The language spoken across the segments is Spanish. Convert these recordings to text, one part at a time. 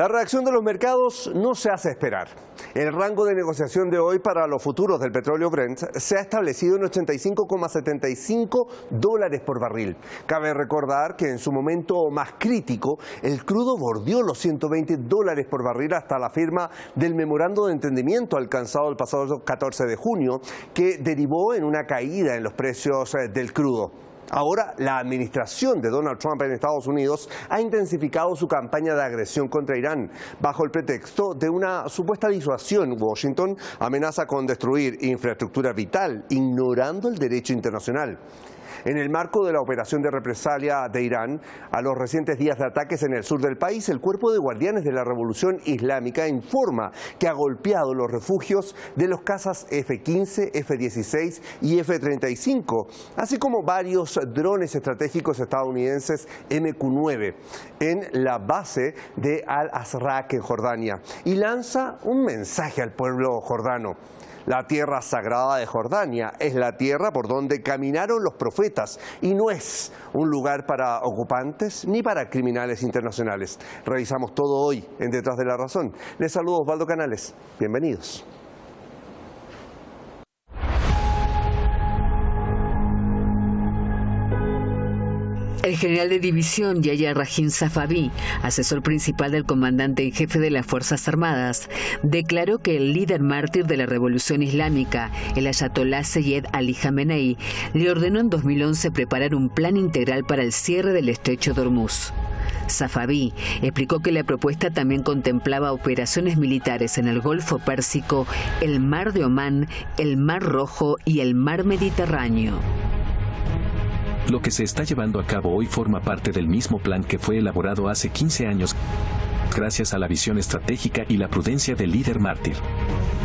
La reacción de los mercados no se hace esperar. El rango de negociación de hoy para los futuros del petróleo Brent se ha establecido en $85,75 por barril. Cabe recordar que en su momento más crítico, el crudo bordeó los $120 por barril hasta la firma del memorando de entendimiento alcanzado el pasado 14 de junio, que derivó en una caída en los precios del crudo. Ahora, la administración de Donald Trump en Estados Unidos ha intensificado su campaña de agresión contra Irán. Bajo el pretexto de una supuesta disuasión, Washington amenaza con destruir infraestructura vital, ignorando el derecho internacional. En el marco de la operación de represalia de Irán a los recientes días de ataques en el sur del país, el Cuerpo de Guardianes de la Revolución Islámica informa que ha golpeado los refugios de los cazas F-15, F-16 y F-35, así como varios drones estratégicos estadounidenses MQ-9 en la base de Al-Azraq en Jordania, y lanza un mensaje al pueblo jordano. La tierra sagrada de Jordania es la tierra por donde caminaron los profetas y no es un lugar para ocupantes ni para criminales internacionales. Revisamos todo hoy en Detrás de la Razón. Les saludo Osvaldo Canales. Bienvenidos. El general de división Yahya Rahin Safavi, asesor principal del comandante en jefe de las Fuerzas Armadas, declaró que el líder mártir de la Revolución Islámica, el ayatolá Seyed Ali Jamenei, le ordenó en 2011 preparar un plan integral para el cierre del estrecho de Hormuz. Safavi explicó que la propuesta también contemplaba operaciones militares en el Golfo Pérsico, el Mar de Omán, el Mar Rojo y el Mar Mediterráneo. Lo que se está llevando a cabo hoy forma parte del mismo plan que fue elaborado hace 15 años, gracias a la visión estratégica y la prudencia del líder mártir.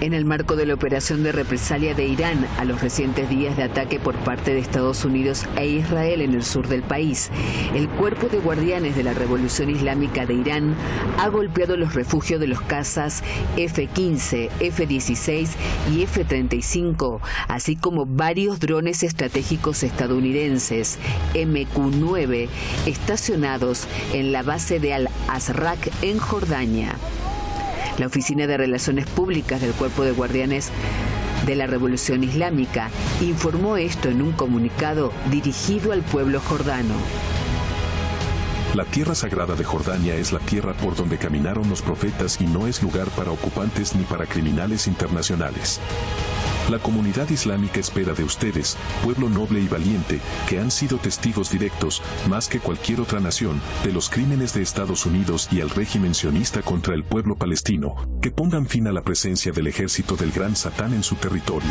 En el marco de la operación de represalia de Irán a los recientes días de ataque por parte de Estados Unidos e Israel en el sur del país, el Cuerpo de Guardianes de la Revolución Islámica de Irán ha golpeado los refugios de los cazas F-15, F-16 y F-35, así como varios drones estratégicos estadounidenses MQ-9 estacionados en la base de Al-Azraq en Jordania. La Oficina de Relaciones Públicas del Cuerpo de Guardianes de la Revolución Islámica informó esto en un comunicado dirigido al pueblo jordano. La tierra sagrada de Jordania es la tierra por donde caminaron los profetas y no es lugar para ocupantes ni para criminales internacionales. La comunidad islámica espera de ustedes, pueblo noble y valiente, que han sido testigos directos, más que cualquier otra nación, de los crímenes de Estados Unidos y el régimen sionista contra el pueblo palestino, que pongan fin a la presencia del ejército del Gran Satán en su territorio.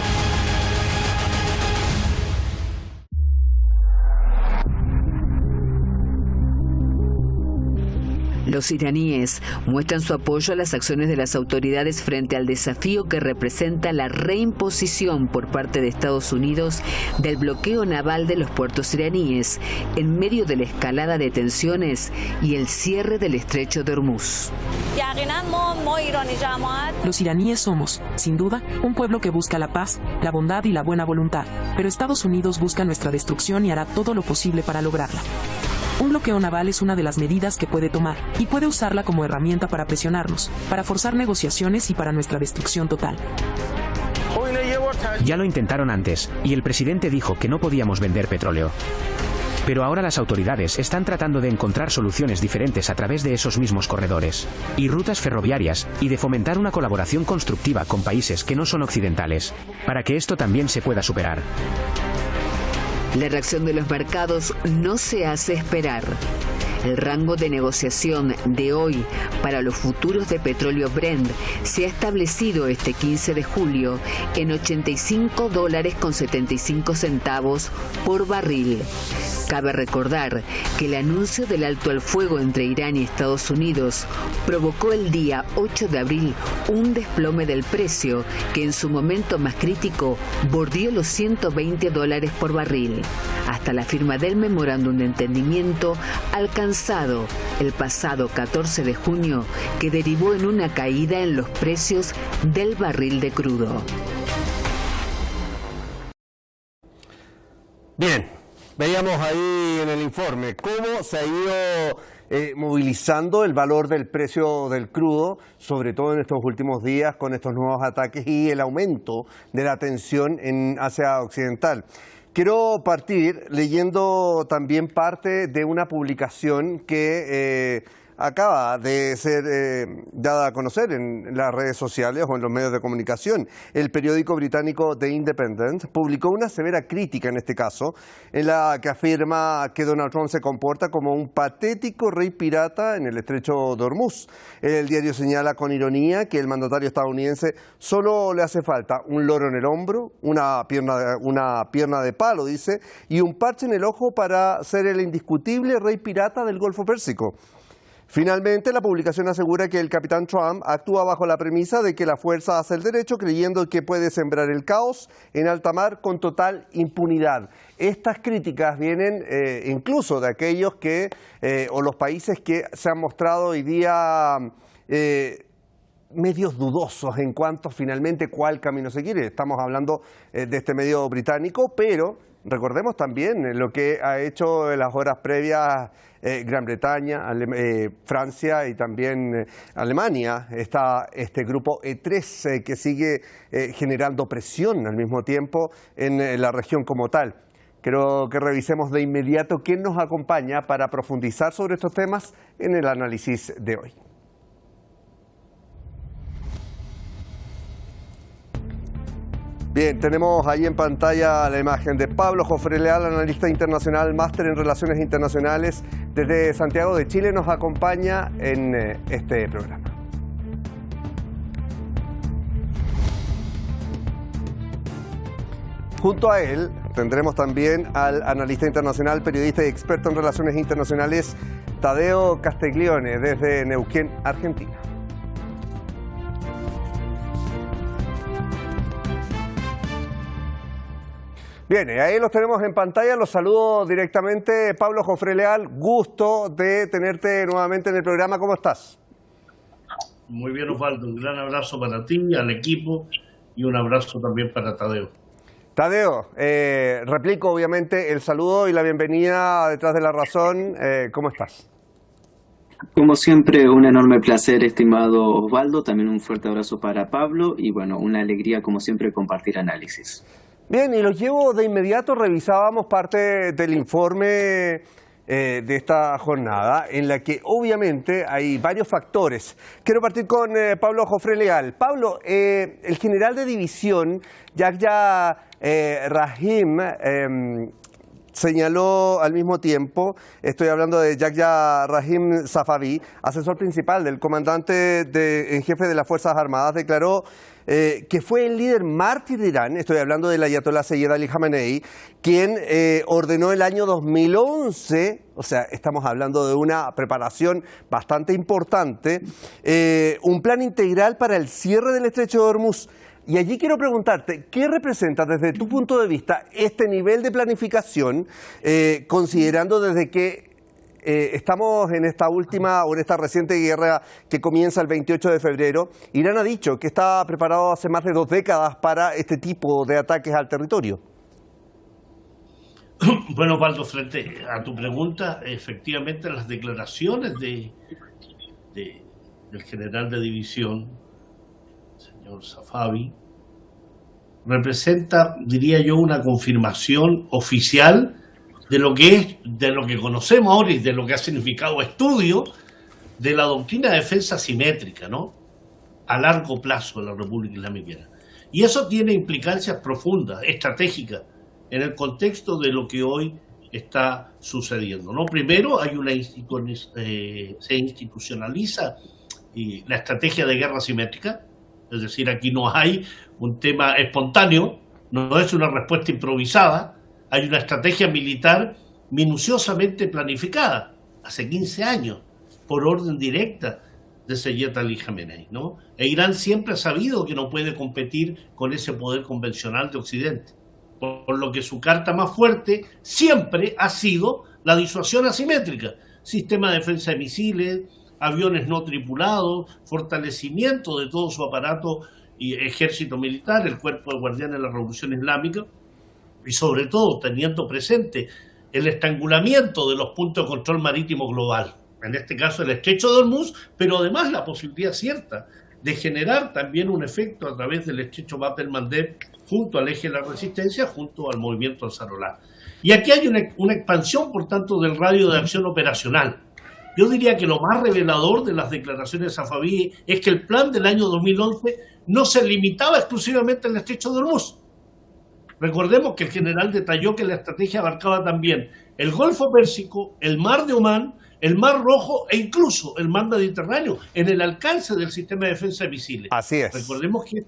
Los iraníes muestran su apoyo a las acciones de las autoridades frente al desafío que representa la reimposición por parte de Estados Unidos del bloqueo naval de los puertos iraníes en medio de la escalada de tensiones y el cierre del estrecho de Hormuz. Los iraníes somos, sin duda, un pueblo que busca la paz, la bondad y la buena voluntad, pero Estados Unidos busca nuestra destrucción y hará todo lo posible para lograrla. Un bloqueo naval es una de las medidas que puede tomar, y puede usarla como herramienta para presionarnos, para forzar negociaciones y para nuestra destrucción total. Ya lo intentaron antes, y el presidente dijo que no podíamos vender petróleo. Pero ahora las autoridades están tratando de encontrar soluciones diferentes a través de esos mismos corredores y rutas ferroviarias, y de fomentar una colaboración constructiva con países que no son occidentales, para que esto también se pueda superar. La reacción de los mercados no se hace esperar. El rango de negociación de hoy para los futuros de petróleo Brent se ha establecido este 15 de julio en $85,75 por barril. Cabe recordar que el anuncio del alto al fuego entre Irán y Estados Unidos provocó el día 8 de abril un desplome del precio que en su momento más crítico bordeó los $120 por barril, hasta la firma del memorándum de entendimiento alcanzado el pasado 14 de junio, que derivó en una caída en los precios del barril de crudo. Bien, veíamos ahí en el informe cómo se ha ido movilizando el valor del precio del crudo, sobre todo en estos últimos días con estos nuevos ataques y el aumento de la tensión en Asia Occidental. Quiero partir leyendo también parte de una publicación que acaba de ser dada a conocer en las redes sociales o en los medios de comunicación. El periódico británico The Independent publicó una severa crítica en este caso, en la que afirma que Donald Trump se comporta como un patético rey pirata en el estrecho de Hormuz. El diario señala con ironía que el mandatario estadounidense solo le hace falta un loro en el hombro, una pierna de palo, dice, y un parche en el ojo para ser el indiscutible rey pirata del Golfo Pérsico. Finalmente, la publicación asegura que el capitán Trump actúa bajo la premisa de que la fuerza hace el derecho, creyendo que puede sembrar el caos en alta mar con total impunidad. Estas críticas vienen incluso de aquellos que, o los países que se han mostrado hoy día medios dudosos en cuanto finalmente cuál camino seguir. Estamos hablando de este medio británico, pero recordemos también lo que ha hecho en las horas previas Gran Bretaña, Francia y también Alemania. Está este grupo E3 que sigue generando presión al mismo tiempo en la región como tal. Quiero que revisemos de inmediato quién nos acompaña para profundizar sobre estos temas en el análisis de hoy. Bien, tenemos ahí en pantalla la imagen de Pablo Jofre Leal, analista internacional, máster en Relaciones Internacionales. Desde Santiago de Chile nos acompaña en este programa. Junto a él tendremos también al analista internacional, periodista y experto en Relaciones Internacionales, Tadeo Castiglione, desde Neuquén, Argentina. Bien, ahí los tenemos en pantalla, los saludo directamente. Pablo Jofre Leal, gusto de tenerte nuevamente en el programa, ¿cómo estás? Muy bien, Osvaldo, un gran abrazo para ti, al equipo, y un abrazo también para Tadeo. Tadeo, replico obviamente el saludo y la bienvenida a Detrás de la Razón, ¿cómo estás? Como siempre, un enorme placer, estimado Osvaldo, también un fuerte abrazo para Pablo, y bueno, una alegría como siempre compartir análisis. Bien, y los llevo de inmediato, revisábamos parte del informe de esta jornada, en la que obviamente hay varios factores. Quiero partir con Pablo Jofre Leal. Pablo, el general de división, Yahya Rahim, señaló al mismo tiempo, estoy hablando de Yahya Rahim Safavi, asesor principal del comandante en jefe de las Fuerzas Armadas, declaró que fue el líder mártir de Irán, estoy hablando del ayatolá Sayyid Ali Khamenei, quien ordenó el año 2011, o sea, estamos hablando de una preparación bastante importante, un plan integral para el cierre del estrecho de Hormuz. Y allí quiero preguntarte, ¿qué representa desde tu punto de vista este nivel de planificación, considerando desde que estamos en esta última o en esta reciente guerra que comienza el 28 de febrero? Irán ha dicho que está preparado hace más de 2 décadas para este tipo de ataques al territorio. Bueno, Osvaldo, frente a tu pregunta, efectivamente las declaraciones del general de división, señor Safavi, representa, diría yo, una confirmación oficial de lo que conocemos ahora y de lo que ha significado estudio de la doctrina de defensa asimétrica, ¿no?, a largo plazo de la República Islámica Irán. Y eso tiene implicancias profundas, estratégicas, en el contexto de lo que hoy está sucediendo, ¿no? Primero, se institucionaliza la estrategia de guerra asimétrica. Es decir, aquí no hay un tema espontáneo, no es una respuesta improvisada, hay una estrategia militar minuciosamente planificada, hace 15 años, por orden directa de Sayyid Ali Khamenei, ¿no? E Irán siempre ha sabido que no puede competir con ese poder convencional de Occidente, por lo que su carta más fuerte siempre ha sido la disuasión asimétrica, sistema de defensa de misiles, aviones no tripulados, fortalecimiento de todo su aparato y ejército militar, el cuerpo de guardianes de la Revolución Islámica, y sobre todo teniendo presente el estrangulamiento de los puntos de control marítimo global. en este caso el estrecho de Hormuz, pero además la posibilidad cierta de generar también un efecto a través del estrecho Bab el-Mandeb junto al eje de la resistencia, junto al movimiento Ansarullah. Y aquí hay una expansión, por tanto, del radio de acción operacional. Yo diría que lo más revelador de las declaraciones de Safavi es que el plan del año 2011 no se limitaba exclusivamente al estrecho de Hormuz. Recordemos que el general detalló que la estrategia abarcaba también el Golfo Pérsico, el Mar de Omán, el Mar Rojo e incluso el Mar Mediterráneo, en el alcance del sistema de defensa de misiles. Así es. Recordemos que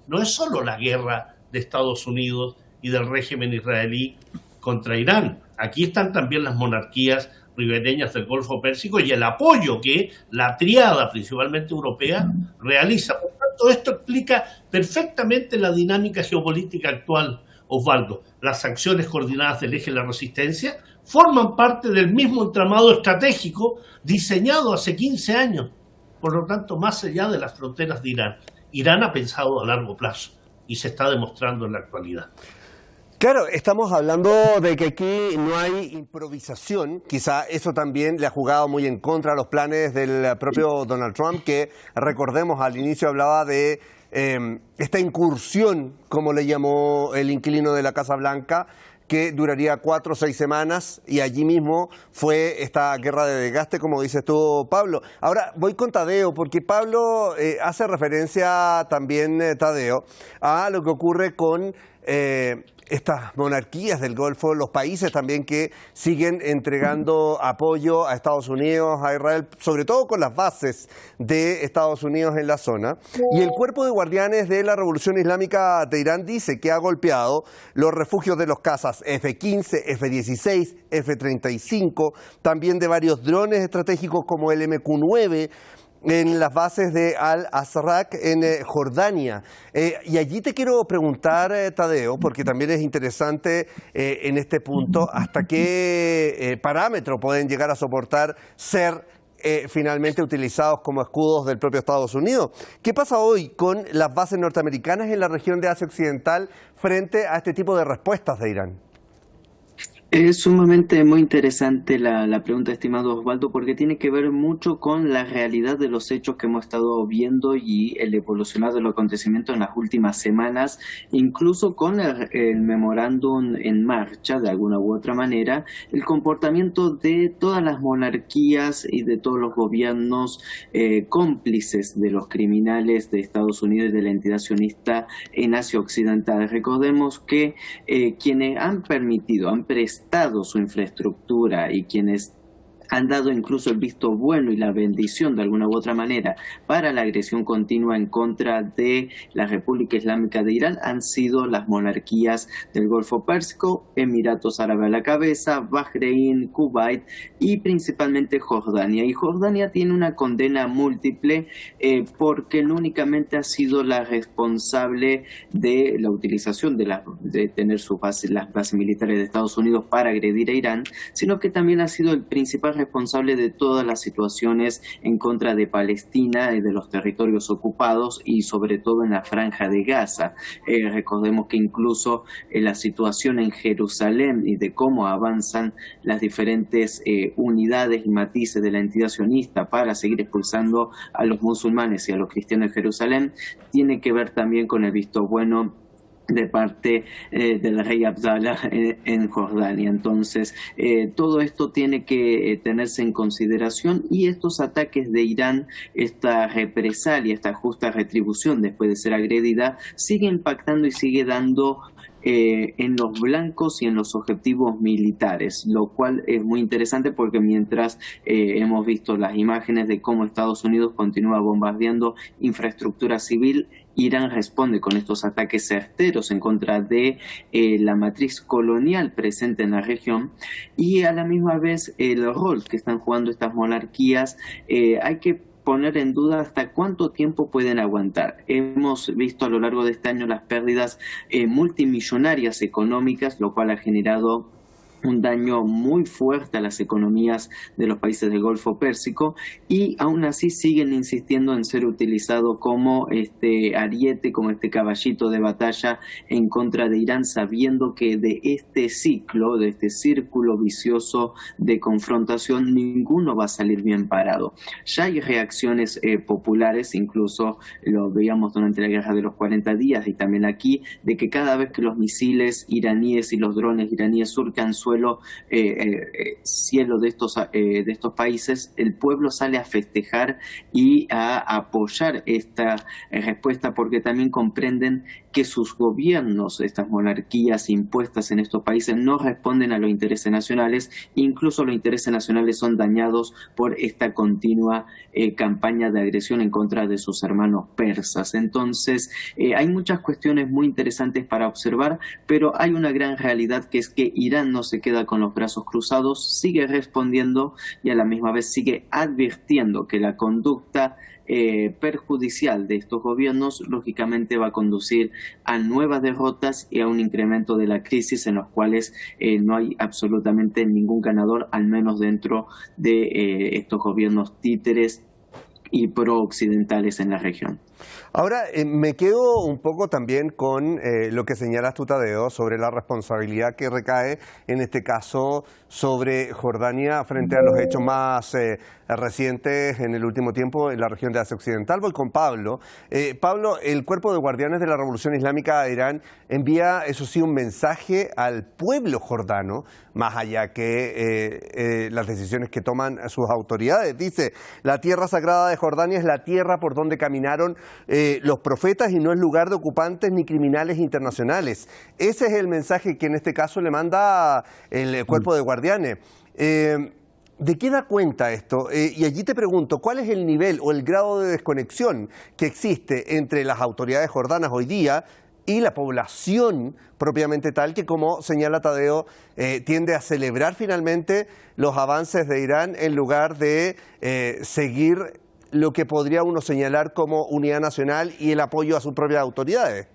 no es solo la guerra de Estados Unidos y del régimen israelí contra Irán. Aquí están también las monarquías ribereñas del Golfo Pérsico y el apoyo que la triada, principalmente europea, realiza. Por tanto, esto explica perfectamente la dinámica geopolítica actual, Osvaldo. Las acciones coordinadas del eje de la resistencia forman parte del mismo entramado estratégico diseñado hace 15 años. Por lo tanto, más allá de las fronteras de Irán, Irán ha pensado a largo plazo y se está demostrando en la actualidad. Claro, estamos hablando de que aquí no hay improvisación, quizá eso también le ha jugado muy en contra a los planes del propio Donald Trump, que recordemos al inicio hablaba de esta incursión, como le llamó el inquilino de la Casa Blanca, que duraría 4 o 6 semanas, y allí mismo fue esta guerra de desgaste, como dices tú, Pablo. Ahora voy con Tadeo, porque Pablo hace referencia también, Tadeo, a lo que ocurre con estas monarquías del Golfo, los países también que siguen entregando apoyo a Estados Unidos, a Israel, sobre todo con las bases de Estados Unidos en la zona. Y el Cuerpo de Guardianes de la Revolución Islámica de Irán dice que ha golpeado los refugios de los cazas F-15, F-16, F-35, también de varios drones estratégicos como el MQ-9, en las bases de Al-Azraq en Jordania. Y allí te quiero preguntar, Tadeo, porque también es interesante en este punto, hasta qué parámetro pueden llegar a soportar ser finalmente utilizados como escudos del propio Estados Unidos. ¿Qué pasa hoy con las bases norteamericanas en la región de Asia Occidental frente a este tipo de respuestas de Irán? Es sumamente muy interesante la pregunta, estimado Osvaldo, porque tiene que ver mucho con la realidad de los hechos que hemos estado viendo y el evolucionar de los acontecimientos en las últimas semanas, incluso con el memorándum en marcha, de alguna u otra manera, el comportamiento de todas las monarquías y de todos los gobiernos cómplices de los criminales de Estados Unidos y de la entidad sionista en Asia Occidental. Recordemos que quienes han prestado su infraestructura y quienes han dado incluso el visto bueno y la bendición de alguna u otra manera para la agresión continua en contra de la República Islámica de Irán han sido las monarquías del Golfo Pérsico, Emiratos Árabes a la cabeza, Bahrein, Kuwait y principalmente Jordania. Y Jordania tiene una condena múltiple porque no únicamente ha sido la responsable de la utilización de tener las bases militares de Estados Unidos para agredir a Irán, sino que también ha sido el principal responsable de todas las situaciones en contra de Palestina y de los territorios ocupados y sobre todo en la Franja de Gaza. Recordemos que incluso la situación en Jerusalén y de cómo avanzan las diferentes unidades y matices de la entidad sionista para seguir expulsando a los musulmanes y a los cristianos de Jerusalén tiene que ver también con el visto bueno de parte del rey Abdallah en Jordania. Entonces, todo esto tiene que tenerse en consideración y estos ataques de Irán, esta represalia, esta justa retribución después de ser agredida, sigue impactando y sigue dando en los blancos y en los objetivos militares, lo cual es muy interesante porque mientras hemos visto las imágenes de cómo Estados Unidos continúa bombardeando infraestructura civil, Irán responde con estos ataques certeros en contra de la matriz colonial presente en la región y a la misma vez el rol que están jugando estas monarquías hay que poner en duda hasta cuánto tiempo pueden aguantar. Hemos visto a lo largo de este año las pérdidas multimillonarias económicas, lo cual ha generado un daño muy fuerte a las economías de los países del Golfo Pérsico, y aún así siguen insistiendo en ser utilizado como ariete, como caballito de batalla en contra de Irán, sabiendo que de este ciclo, de este círculo vicioso de confrontación, ninguno va a salir bien parado. Ya hay reacciones populares, incluso lo veíamos durante la Guerra de los 40 días y también aquí, de que cada vez que los misiles iraníes y los drones iraníes surcan cielo de estos países, el pueblo sale a festejar y a apoyar esta respuesta, porque también comprenden que sus gobiernos, estas monarquías impuestas en estos países, no responden a los intereses nacionales. Incluso los intereses nacionales son dañados por esta continua campaña de agresión en contra de sus hermanos persas. Entonces, hay muchas cuestiones muy interesantes para observar, pero hay una gran realidad, que es que Irán no se queda con los brazos cruzados, sigue respondiendo y a la misma vez sigue advirtiendo que la conducta perjudicial de estos gobiernos lógicamente va a conducir a nuevas derrotas y a un incremento de la crisis, en los cuales no hay absolutamente ningún ganador, al menos dentro de estos gobiernos títeres y pro-occidentales en la región. Ahora, me quedo un poco también con lo que señalas tú, Tadeo, sobre la responsabilidad que recae, en este caso, sobre Jordania frente a los hechos más recientes en el último tiempo en la región de Asia Occidental. Voy con Pablo. Pablo, el Cuerpo de Guardianes de la Revolución Islámica de Irán envía, eso sí, un mensaje al pueblo jordano, más allá que las decisiones que toman sus autoridades. Dice: la tierra sagrada de Jordania es la tierra por donde caminaron los profetas y no es lugar de ocupantes ni criminales internacionales. Ese es el mensaje que en este caso le manda el Cuerpo de Guardianes. ¿De qué da cuenta esto? Y allí te pregunto, ¿cuál es el nivel o el grado de desconexión que existe entre las autoridades jordanas hoy día y la población propiamente tal, que, como señala Tadeo, tiende a celebrar finalmente los avances de Irán en lugar de seguir lo que podría uno señalar como unidad nacional y el apoyo a sus propias autoridades?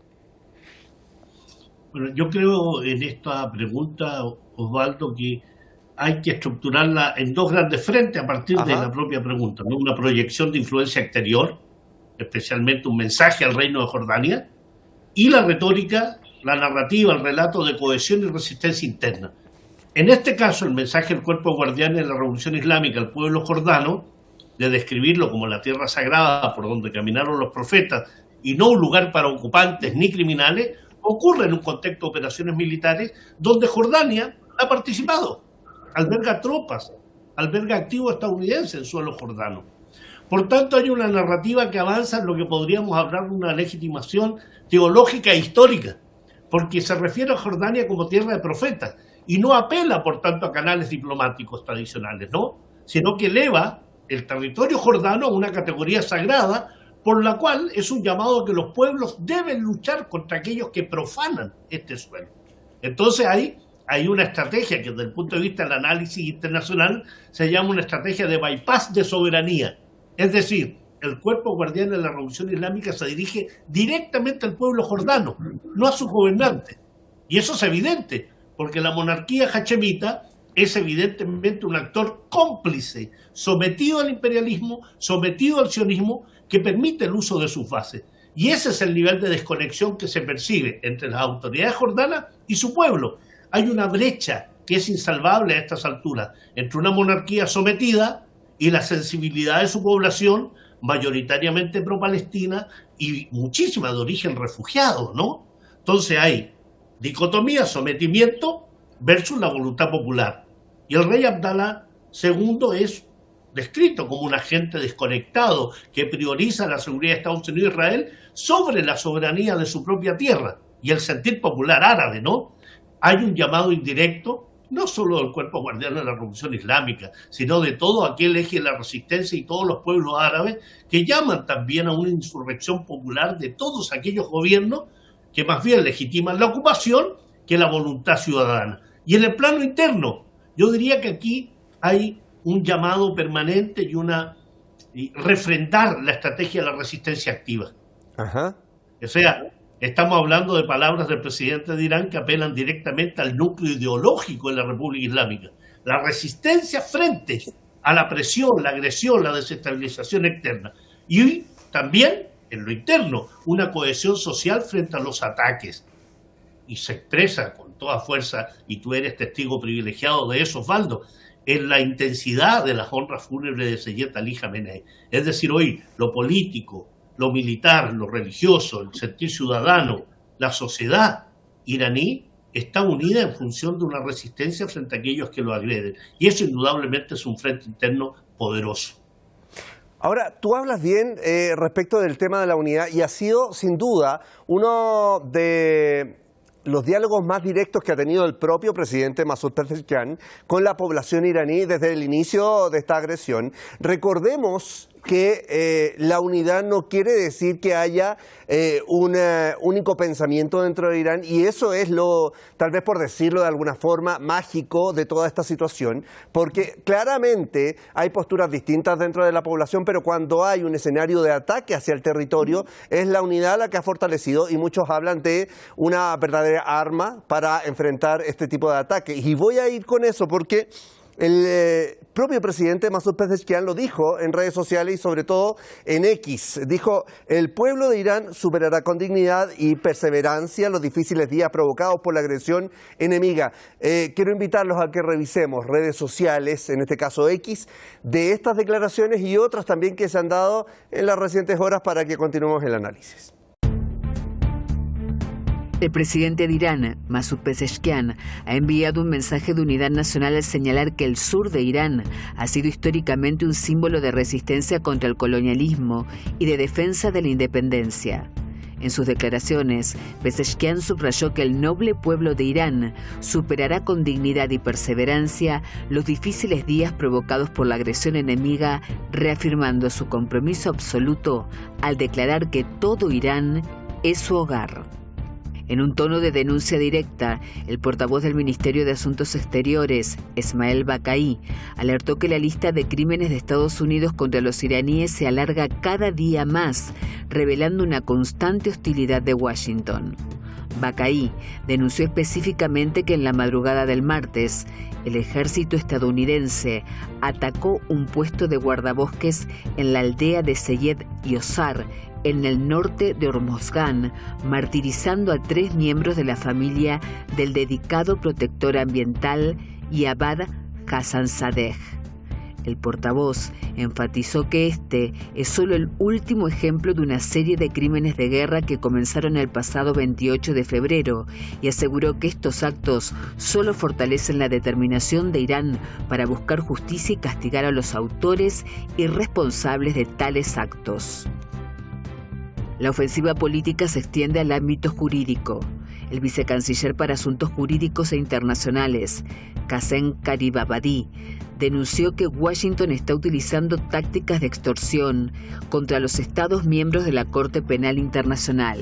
Bueno, yo creo en esta pregunta, Osvaldo, que hay que estructurarla en dos grandes frentes a partir de la propia pregunta, ¿no? Una proyección de influencia exterior, especialmente un mensaje al reino de Jordania, y la retórica, la narrativa, el relato de cohesión y resistencia interna. En este caso, el mensaje del Cuerpo de Guardianes de la Revolución Islámica al pueblo jordano, de describirlo como la tierra sagrada por donde caminaron los profetas y no un lugar para ocupantes ni criminales, ocurre en un contexto de operaciones militares donde Jordania ha participado, alberga tropas, alberga activos estadounidenses en suelo jordano. Por tanto, hay una narrativa que avanza en lo que podríamos hablar de una legitimación teológica e histórica, porque se refiere a Jordania como tierra de profetas y no apela, por tanto, a canales diplomáticos tradicionales, ¿no? Sino que eleva el territorio jordano a una categoría sagrada, por la cual es un llamado a que los pueblos deben luchar contra aquellos que profanan este suelo. Entonces hay una estrategia que, desde el punto de vista del análisis internacional, se llama una estrategia de bypass de soberanía. Es decir, el Cuerpo Guardián de la Revolución Islámica se dirige directamente al pueblo jordano, no a sus gobernantes. Y eso es evidente, porque la monarquía hachemita es evidentemente un actor cómplice, sometido al imperialismo, sometido al sionismo, que permite el uso de sus bases. Y ese es el nivel de desconexión que se percibe entre las autoridades jordanas y su pueblo. Hay una brecha que es insalvable a estas alturas entre una monarquía sometida y la sensibilidad de su población, mayoritariamente pro-palestina y muchísima de origen refugiado, ¿no? Entonces hay dicotomía, sometimiento versus la voluntad popular. Y el rey Abdalá II es descrito como un agente desconectado que prioriza la seguridad de Estados Unidos y Israel sobre la soberanía de su propia tierra y el sentir popular árabe, ¿no? Hay un llamado indirecto, no solo del Cuerpo Guardián de la Revolución Islámica, sino de todo aquel eje de la resistencia y todos los pueblos árabes que llaman también a una insurrección popular de todos aquellos gobiernos que más bien legitiman la ocupación que la voluntad ciudadana. Y en el plano interno, yo diría que aquí hay un llamado permanente y refrendar la estrategia de la resistencia activa. O sea, Estamos hablando de palabras del presidente de Irán que apelan directamente al núcleo ideológico de la República Islámica. La resistencia frente a la presión, la agresión, la desestabilización externa. Y también, en lo interno, una cohesión social frente a los ataques. Y se expresa con toda fuerza, y tú eres testigo privilegiado de eso, Osvaldo, en la intensidad de las honras fúnebres de Seyed Ali Jamenei. Es decir, hoy lo político, lo militar, lo religioso, el sentir ciudadano, la sociedad iraní está unida en función de una resistencia frente a aquellos que lo agreden. Y eso indudablemente es un frente interno poderoso. Ahora, tú hablas bien respecto del tema de la unidad y ha sido sin duda uno de los diálogos más directos que ha tenido el propio presidente Masoud Pezeshkian con la población iraní desde el inicio de esta agresión. Recordemos que la unidad no quiere decir que haya un único pensamiento dentro de Irán, y eso es lo, tal vez por decirlo de alguna forma, mágico de toda esta situación, porque claramente hay posturas distintas dentro de la población, pero cuando hay un escenario de ataque hacia el territorio, es la unidad la que ha fortalecido, y muchos hablan de una verdadera arma para enfrentar este tipo de ataques. Y voy a ir con eso porque el propio presidente Masoud Pezeshkian lo dijo en redes sociales y sobre todo en X. Dijo: el pueblo de Irán superará con dignidad y perseverancia los difíciles días provocados por la agresión enemiga. Quiero invitarlos a que revisemos redes sociales, en este caso X, de estas declaraciones y otras también que se han dado en las recientes horas para que continuemos el análisis. El presidente de Irán, Masoud Pezeshkian, ha enviado un mensaje de unidad nacional al señalar que el sur de Irán ha sido históricamente un símbolo de resistencia contra el colonialismo y de defensa de la independencia. En sus declaraciones, Pezeshkian subrayó que el noble pueblo de Irán superará con dignidad y perseverancia los difíciles días provocados por la agresión enemiga, reafirmando su compromiso absoluto al declarar que todo Irán es su hogar. En un tono de denuncia directa, el portavoz del Ministerio de Asuntos Exteriores, Esmael Baqai, alertó que la lista de crímenes de Estados Unidos contra los iraníes se alarga cada día más, revelando una constante hostilidad de Washington. Baqai denunció específicamente que en la madrugada del martes, el ejército estadounidense atacó un puesto de guardabosques en la aldea de Seyed Yozar, en el norte de Hormozgan, martirizando a 3 miembros de la familia del dedicado protector ambiental Yabad Hassanzadeh. El portavoz enfatizó que este es solo el último ejemplo de una serie de crímenes de guerra que comenzaron el pasado 28 de febrero y aseguró que estos actos solo fortalecen la determinación de Irán para buscar justicia y castigar a los autores y responsables de tales actos. La ofensiva política se extiende al ámbito jurídico. El vicecanciller para Asuntos Jurídicos e Internacionales, Qasem Qaribabadi, denunció que Washington está utilizando tácticas de extorsión contra los Estados miembros de la Corte Penal Internacional.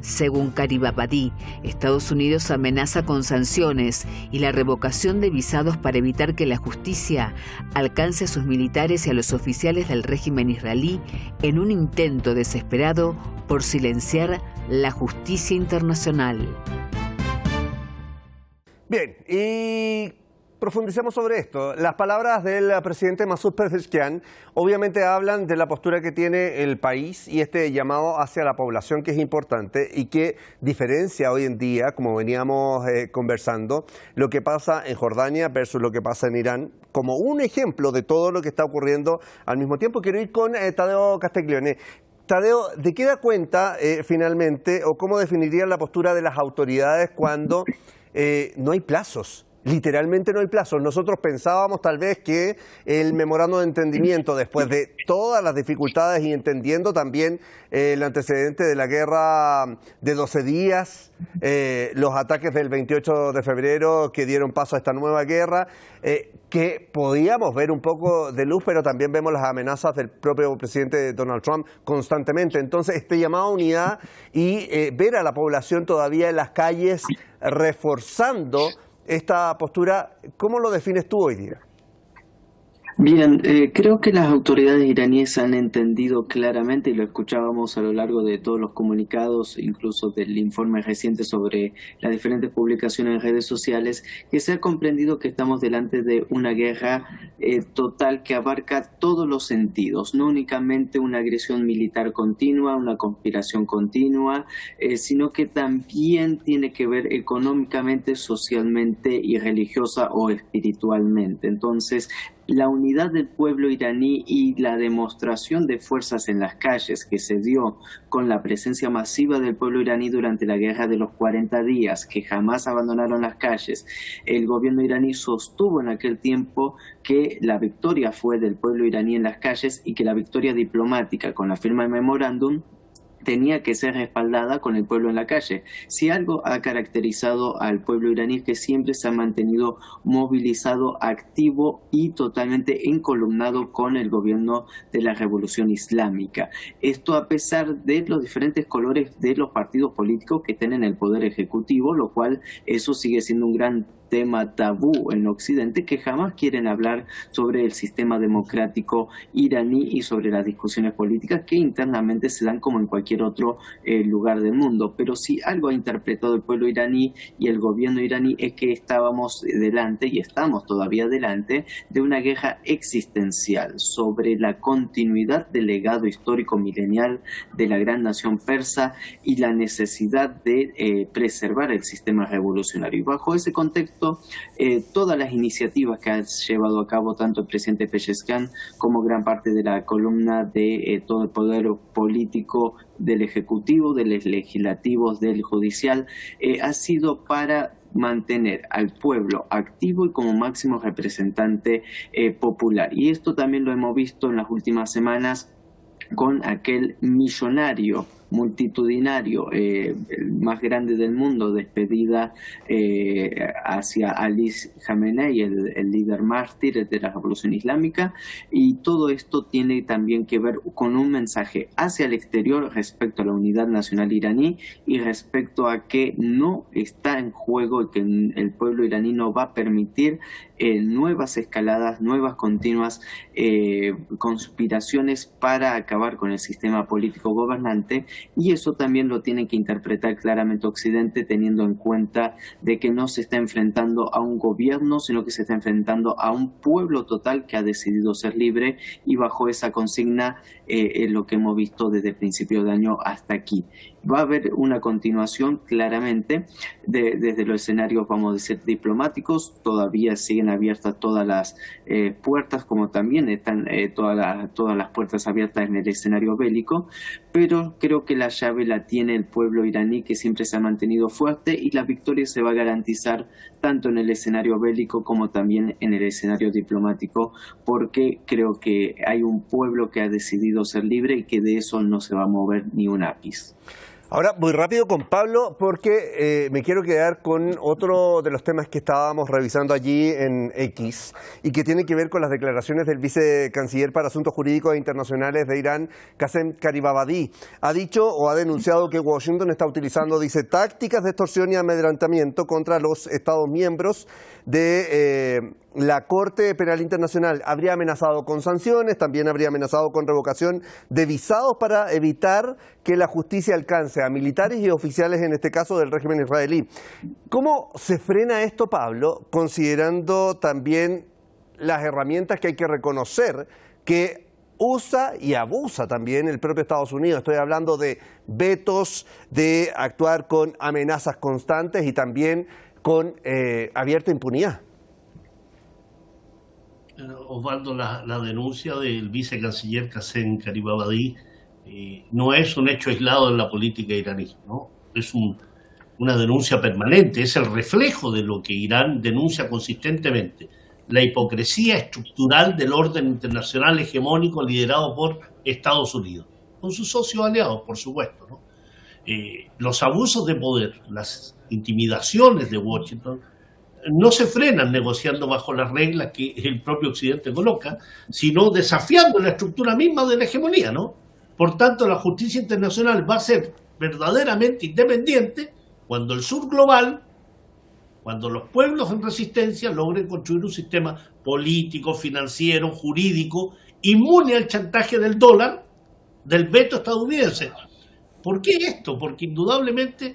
Según Qaribabadi, Estados Unidos amenaza con sanciones y la revocación de visados para evitar que la justicia alcance a sus militares y a los oficiales del régimen israelí en un intento desesperado por silenciar la justicia internacional. Bien, y profundicemos sobre esto. Las palabras del presidente Masoud Pezeshkian obviamente hablan de la postura que tiene el país y este llamado hacia la población, que es importante y que diferencia hoy en día, como veníamos conversando, lo que pasa en Jordania versus lo que pasa en Irán, como un ejemplo de todo lo que está ocurriendo al mismo tiempo. Quiero ir con Tadeo Castiglione. Tadeo, ¿de qué da cuenta finalmente o cómo definirían la postura de las autoridades cuando no hay plazos? Literalmente no hay plazos. Nosotros pensábamos tal vez que el memorando de entendimiento, después de todas las dificultades y entendiendo también el antecedente de la guerra de 12 días, los ataques del 28 de febrero que dieron paso a esta nueva guerra, que podíamos ver un poco de luz, pero también vemos las amenazas del propio presidente Donald Trump constantemente. Entonces, este llamado a unidad y ver a la población todavía en las calles reforzando esta postura, ¿cómo lo defines tú hoy día? Bien, creo que las autoridades iraníes han entendido claramente, y lo escuchábamos a lo largo de todos los comunicados, incluso del informe reciente sobre las diferentes publicaciones en redes sociales, que se ha comprendido que estamos delante de una guerra total que abarca todos los sentidos, no únicamente una agresión militar continua, una conspiración continua, sino que también tiene que ver económicamente, socialmente y religiosa o espiritualmente. Entonces, la unidad del pueblo iraní y la demostración de fuerzas en las calles que se dio con la presencia masiva del pueblo iraní durante la guerra de los 40 días, que jamás abandonaron las calles. El gobierno iraní sostuvo en aquel tiempo que la victoria fue del pueblo iraní en las calles y que la victoria diplomática con la firma del memorándum tenía que ser respaldada con el pueblo en la calle. Si algo ha caracterizado al pueblo iraní es que siempre se ha mantenido movilizado, activo y totalmente encolumnado con el gobierno de la Revolución Islámica. Esto a pesar de los diferentes colores de los partidos políticos que tienen el poder ejecutivo, lo cual eso sigue siendo un gran tema tabú en Occidente, que jamás quieren hablar sobre el sistema democrático iraní y sobre las discusiones políticas que internamente se dan como en cualquier otro lugar del mundo. Pero si algo ha interpretado el pueblo iraní y el gobierno iraní es que estábamos delante, y estamos todavía delante, de una guerra existencial sobre la continuidad del legado histórico milenial de la gran nación persa y la necesidad de preservar el sistema revolucionario. Y bajo ese contexto, todas las iniciativas que ha llevado a cabo tanto el presidente Pezeshkian como gran parte de la columna de todo el poder político del Ejecutivo, de los legislativos, del Judicial, ha sido para mantener al pueblo activo y como máximo representante popular. Y esto también lo hemos visto en las últimas semanas con aquel millonario multitudinario, el más grande del mundo, despedida hacia Ali Khamenei, el líder mártir de la Revolución Islámica, y todo esto tiene también que ver con un mensaje hacia el exterior respecto a la unidad nacional iraní y respecto a que no está en juego y que el pueblo iraní no va a permitir nuevas escaladas, nuevas continuas conspiraciones para acabar con el sistema político gobernante. Y eso también lo tiene que interpretar claramente Occidente, teniendo en cuenta de que no se está enfrentando a un gobierno, sino que se está enfrentando a un pueblo total que ha decidido ser libre, y bajo esa consigna es lo que hemos visto desde el principio de año hasta aquí. Va a haber una continuación claramente desde los escenarios, vamos a decir, diplomáticos. Todavía siguen abiertas todas las puertas, como también están todas las puertas abiertas en el escenario bélico, pero creo que la llave la tiene el pueblo iraní, que siempre se ha mantenido fuerte, y la victoria se va a garantizar tanto en el escenario bélico como también en el escenario diplomático, porque creo que hay un pueblo que ha decidido ser libre y que de eso no se va a mover ni un ápice. Ahora, muy rápido con Pablo, porque me quiero quedar con otro de los temas que estábamos revisando allí en X y que tiene que ver con las declaraciones del vicecanciller para Asuntos Jurídicos e Internacionales de Irán, Qasem Gharibabadi. Ha dicho o ha denunciado que Washington está utilizando, dice, tácticas de extorsión y amedrentamiento contra los Estados miembros de la Corte Penal Internacional. Habría amenazado con sanciones, también habría amenazado con revocación de visados para evitar que la justicia alcance a militares y oficiales, en este caso del régimen israelí. ¿Cómo se frena esto, Pablo, considerando también las herramientas que hay que reconocer que usa y abusa también el propio Estados Unidos? Estoy hablando de vetos, de actuar con amenazas constantes y también con abierta impunidad. Osvaldo, la denuncia del vicecanciller Qasem Gharibabadi no es un hecho aislado en la política iraní, ¿no? Es una denuncia permanente, es el reflejo de lo que Irán denuncia consistentemente: la hipocresía estructural del orden internacional hegemónico liderado por Estados Unidos, con sus socios aliados, por supuesto, ¿no? Los abusos de poder, las intimidaciones de Washington no se frenan negociando bajo las reglas que el propio Occidente coloca, sino desafiando la estructura misma de la hegemonía, ¿no? Por tanto, la justicia internacional va a ser verdaderamente independiente cuando el sur global cuando los pueblos en resistencia logren construir un sistema político, financiero, jurídico, inmune al chantaje del dólar, del veto estadounidense. ¿Por qué esto? Porque indudablemente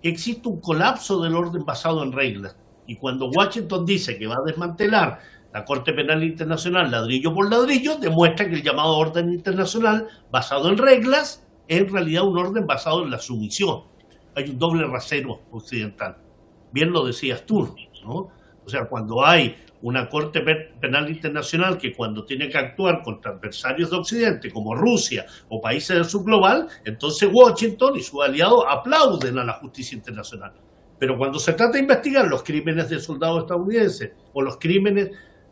existe un colapso del orden basado en reglas. Y cuando Washington dice que va a desmantelar la Corte Penal Internacional ladrillo por ladrillo, demuestra que el llamado orden internacional basado en reglas es en realidad un orden basado en la sumisión. Hay un doble rasero occidental. Bien lo decías tú, ¿no? O sea, cuando hay una Corte Penal Internacional que cuando tiene que actuar contra adversarios de Occidente, como Rusia o países del sur global, entonces Washington y sus aliados aplauden a la justicia internacional. Pero cuando se trata de investigar los crímenes de soldados estadounidenses o los crímenes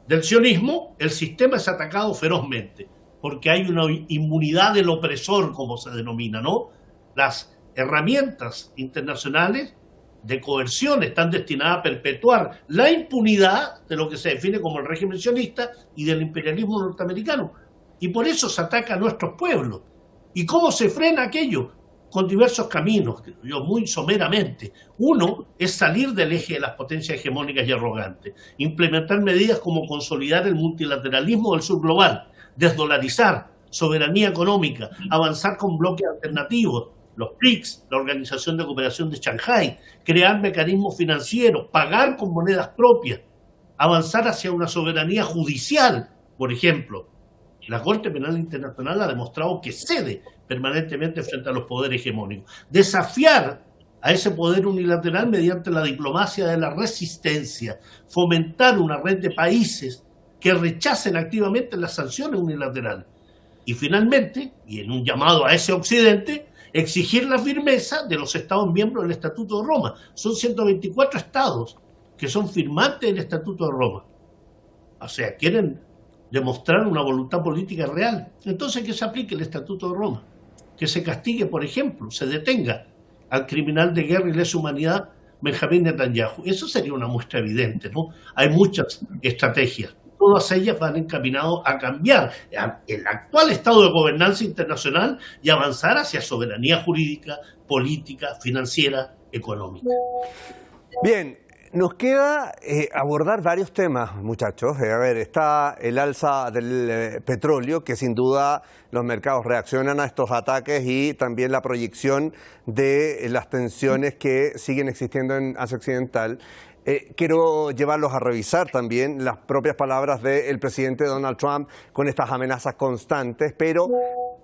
del sionismo, el sistema es atacado ferozmente, porque hay una inmunidad del opresor, como se denomina, ¿no? Las herramientas internacionales de coerción están destinadas a perpetuar la impunidad de lo que se define como el régimen sionista y del imperialismo norteamericano. Y por eso se ataca a nuestros pueblos. ¿Y cómo se frena aquello? Con diversos caminos, yo muy someramente. Uno es salir del eje de las potencias hegemónicas y arrogantes, implementar medidas como consolidar el multilateralismo del sur global, desdolarizar, soberanía económica, avanzar con bloques alternativos, los BRICS, la Organización de Cooperación de Shanghái, crear mecanismos financieros, pagar con monedas propias, avanzar hacia una soberanía judicial, por ejemplo. La Corte Penal Internacional ha demostrado que cede permanentemente frente a los poderes hegemónicos. Desafiar a ese poder unilateral mediante la diplomacia de la resistencia, fomentar una red de países que rechacen activamente las sanciones unilaterales. Y finalmente, y en un llamado a ese Occidente, exigir la firmeza de los Estados miembros del Estatuto de Roma. Son 124 estados que son firmantes del Estatuto de Roma. O sea, quieren demostrar una voluntad política real. Entonces, que se aplique el Estatuto de Roma. Que se castigue, por ejemplo, se detenga al criminal de guerra y lesa humanidad Benjamín Netanyahu. Eso sería una muestra evidente, ¿no? Hay muchas estrategias. Todas ellas van encaminadas a cambiar el actual estado de gobernanza internacional y avanzar hacia soberanía jurídica, política, financiera, económica. Bien, nos queda abordar varios temas, muchachos. A ver, está el alza del petróleo, que sin duda los mercados reaccionan a estos ataques, y también la proyección de las tensiones que siguen existiendo en Asia Occidental. Quiero llevarlos a revisar también las propias palabras del presidente Donald Trump con estas amenazas constantes, pero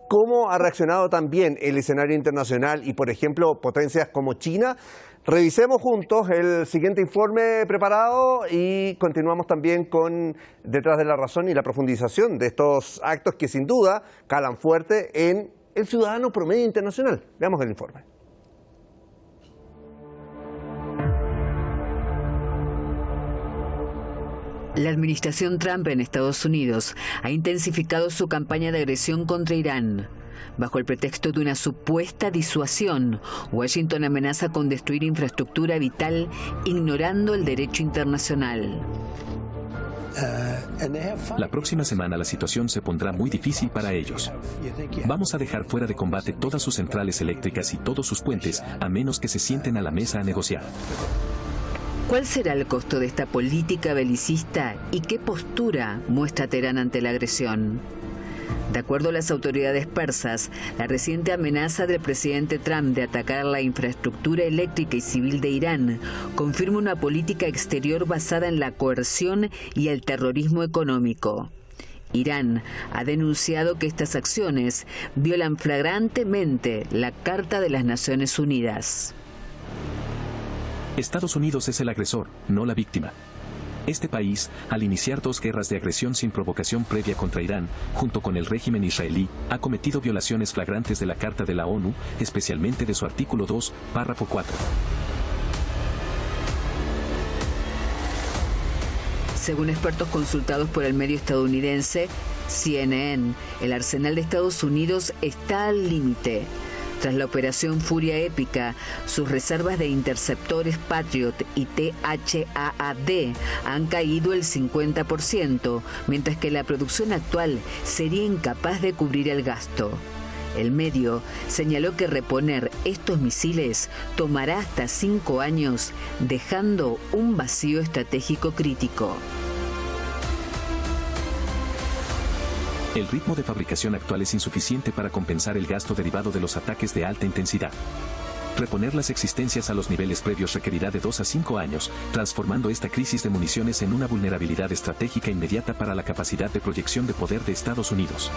cómo ha reaccionado también el escenario internacional y, por ejemplo, potencias como China. Revisemos juntos el siguiente informe preparado y continuamos también con Detrás de la Razón y la profundización de estos actos que sin duda calan fuerte en el ciudadano promedio internacional. Veamos el informe. La administración Trump en Estados Unidos ha intensificado su campaña de agresión contra Irán. Bajo el pretexto de una supuesta disuasión, Washington amenaza con destruir infraestructura vital ignorando el derecho internacional. La próxima semana la situación se pondrá muy difícil para ellos. Vamos a dejar fuera de combate todas sus centrales eléctricas y todos sus puentes, a menos que se sienten a la mesa a negociar. ¿Cuál será el costo de esta política belicista y qué postura muestra Teherán ante la agresión? De acuerdo a las autoridades persas, la reciente amenaza del presidente Trump de atacar la infraestructura eléctrica y civil de Irán confirma una política exterior basada en la coerción y el terrorismo económico. Irán ha denunciado que estas acciones violan flagrantemente la Carta de las Naciones Unidas. Estados Unidos es el agresor, no la víctima. Este país, al iniciar 2 guerras de agresión sin provocación previa contra Irán, junto con el régimen israelí, ha cometido violaciones flagrantes de la Carta de la ONU, especialmente de su artículo 2, párrafo 4. Según expertos consultados por el medio estadounidense CNN, el arsenal de Estados Unidos está al límite. Tras la operación Furia Épica, sus reservas de interceptores Patriot y THAAD han caído el 50%, mientras que la producción actual sería incapaz de cubrir el gasto. El medio señaló que reponer estos misiles tomará hasta 5 años, dejando un vacío estratégico crítico. El ritmo de fabricación actual es insuficiente para compensar el gasto derivado de los ataques de alta intensidad. Reponer las existencias a los niveles previos requerirá de 2 a 5 años, transformando esta crisis de municiones en una vulnerabilidad estratégica inmediata para la capacidad de proyección de poder de Estados Unidos.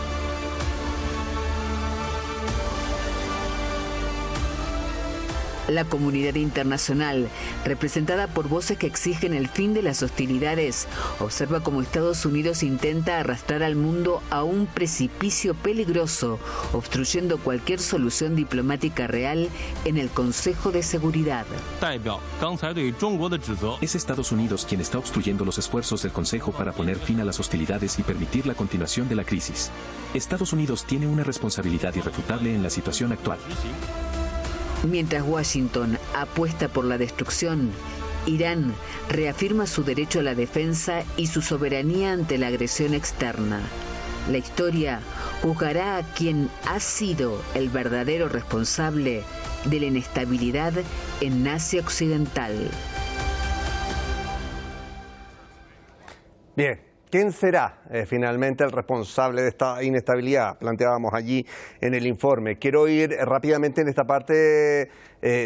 La comunidad internacional, representada por voces que exigen el fin de las hostilidades, observa cómo Estados Unidos intenta arrastrar al mundo a un precipicio peligroso, obstruyendo cualquier solución diplomática real en el Consejo de Seguridad. Es Estados Unidos quien está obstruyendo los esfuerzos del Consejo para poner fin a las hostilidades y permitir la continuación de la crisis. Estados Unidos tiene una responsabilidad irrefutable en la situación actual. Mientras Washington apuesta por la destrucción, Irán reafirma su derecho a la defensa y su soberanía ante la agresión externa. La historia juzgará a quien ha sido el verdadero responsable de la inestabilidad en Asia Occidental. Bien. ¿Quién será finalmente el responsable de esta inestabilidad? Planteábamos allí en el informe. Quiero ir rápidamente en esta parte,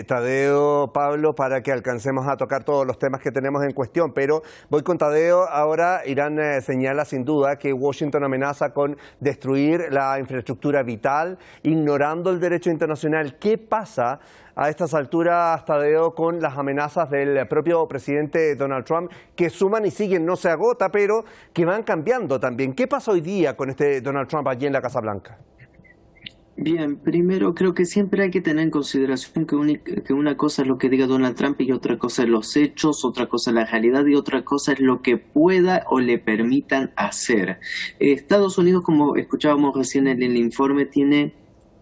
Tadeo, Pablo, para que alcancemos a tocar todos los temas que tenemos en cuestión. Pero voy con Tadeo. Ahora Irán señala sin duda que Washington amenaza con destruir la infraestructura vital, ignorando el derecho internacional. ¿Qué pasa a estas alturas, Tadeo, con las amenazas del propio presidente Donald Trump, que suman y siguen, no se agota, pero que van cambiando también? ¿Qué pasa hoy día con este Donald Trump allí en la Casa Blanca? Bien, primero creo que siempre hay que tener en consideración que una cosa es lo que diga Donald Trump y otra cosa es los hechos, otra cosa es la realidad y otra cosa es lo que pueda o le permitan hacer. Estados Unidos, como escuchábamos recién en el informe, tiene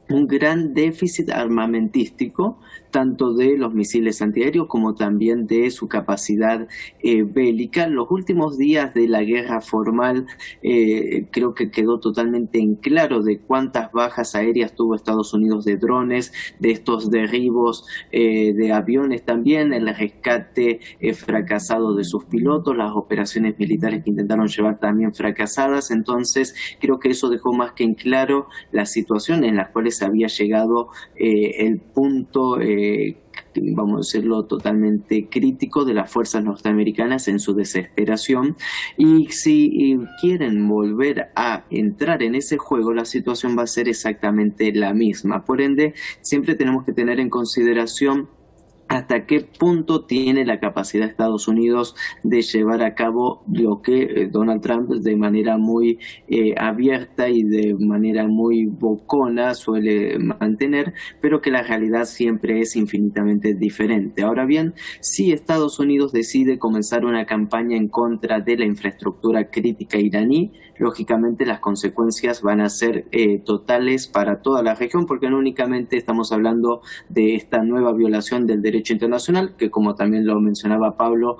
un gran déficit armamentístico, tanto de los misiles antiaéreos como también de su capacidad bélica. Los últimos días de la guerra formal creo que quedó totalmente en claro de cuántas bajas aéreas tuvo Estados Unidos de drones, de estos derribos de aviones también, el rescate fracasado de sus pilotos, las operaciones militares que intentaron llevar también fracasadas. Entonces creo que eso dejó más que en claro la situación en la cual se había llegado el punto, vamos a decirlo, totalmente crítico de las fuerzas norteamericanas en su desesperación. Y si quieren volver a entrar en ese juego, la situación va a ser exactamente la misma. Por ende, siempre tenemos que tener en consideración hasta qué punto tiene la capacidad de Estados Unidos de llevar a cabo lo que Donald Trump de manera muy abierta y de manera muy bocona suele mantener, pero que la realidad siempre es infinitamente diferente. Ahora bien, si Estados Unidos decide comenzar una campaña en contra de la infraestructura crítica iraní, lógicamente las consecuencias van a ser totales para toda la región, porque no únicamente estamos hablando de esta nueva violación del derecho internacional, que como también lo mencionaba Pablo,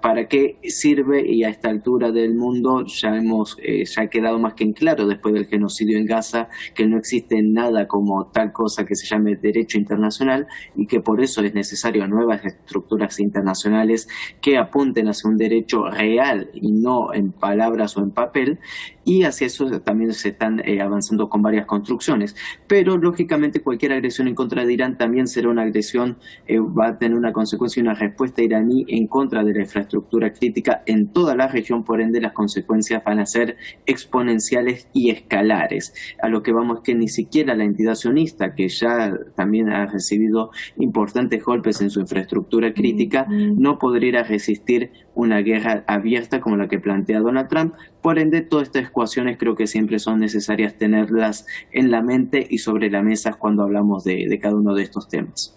¿para qué sirve? Y a esta altura del mundo ya ha quedado más que en claro después del genocidio en Gaza que no existe nada como tal cosa que se llame derecho internacional y que por eso es necesario nuevas estructuras internacionales que apunten hacia un derecho real y no en palabras o en papel, y hacia eso también se están avanzando con varias construcciones. Pero lógicamente cualquier agresión en contra de Irán también será una agresión, va a tener una consecuencia y una respuesta iraní en contra de la infraestructura crítica en toda la región. Por ende las consecuencias van a ser exponenciales y escalares. A lo que vamos que ni siquiera la entidad sionista, que ya también ha recibido importantes golpes en su infraestructura crítica, no podría resistir una guerra abierta como la que plantea Donald Trump. Por ende, todas estas ecuaciones creo que siempre son necesarias tenerlas en la mente y sobre la mesa cuando hablamos de cada uno de estos temas.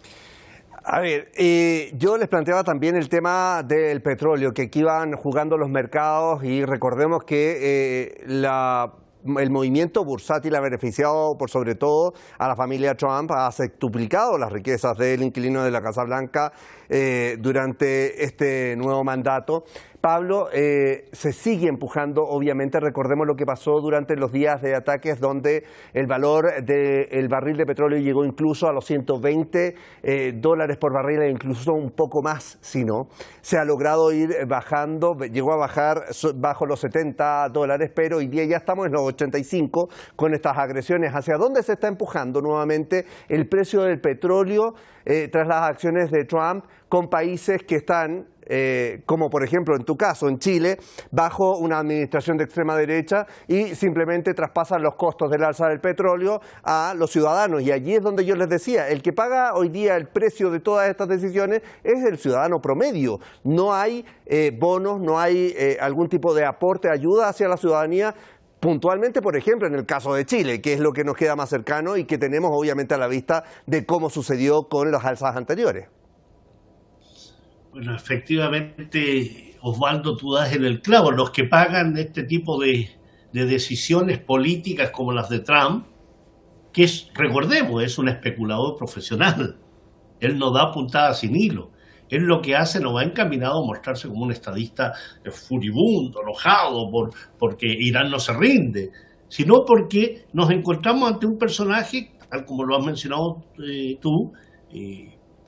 A ver, yo les planteaba también el tema del petróleo, que aquí van jugando los mercados y recordemos que el movimiento bursátil ha beneficiado por sobre todo a la familia Trump, ha sextuplicado las riquezas del inquilino de la Casa Blanca durante este nuevo mandato. Pablo, se sigue empujando, obviamente, recordemos lo que pasó durante los días de ataques donde el valor del barril de petróleo llegó incluso a los $120 por barril e incluso un poco más, si no. Se ha logrado ir bajando, llegó a bajar bajo los $70, pero hoy día ya estamos en los 85 con estas agresiones. ¿Hacia dónde se está empujando nuevamente el precio del petróleo tras las acciones de Trump con países que están, como por ejemplo en tu caso, en Chile, bajo una administración de extrema derecha y simplemente traspasan los costos del alza del petróleo a los ciudadanos? Y allí es donde yo les decía, el que paga hoy día el precio de todas estas decisiones es el ciudadano promedio. No hay bonos, no hay algún tipo de aporte, ayuda hacia la ciudadanía. Puntualmente, por ejemplo, en el caso de Chile, que es lo que nos queda más cercano y que tenemos obviamente a la vista de cómo sucedió con las alzas anteriores. Bueno, efectivamente, Osvaldo, tú das en el clavo. Los que pagan este tipo de decisiones políticas como las de Trump, que es, recordemos, es un especulador profesional. Él no da puntada sin hilo. Él lo que hace no va encaminado a mostrarse como un estadista furibundo, enojado porque Irán no se rinde, sino porque nos encontramos ante un personaje, tal como lo has mencionado tú,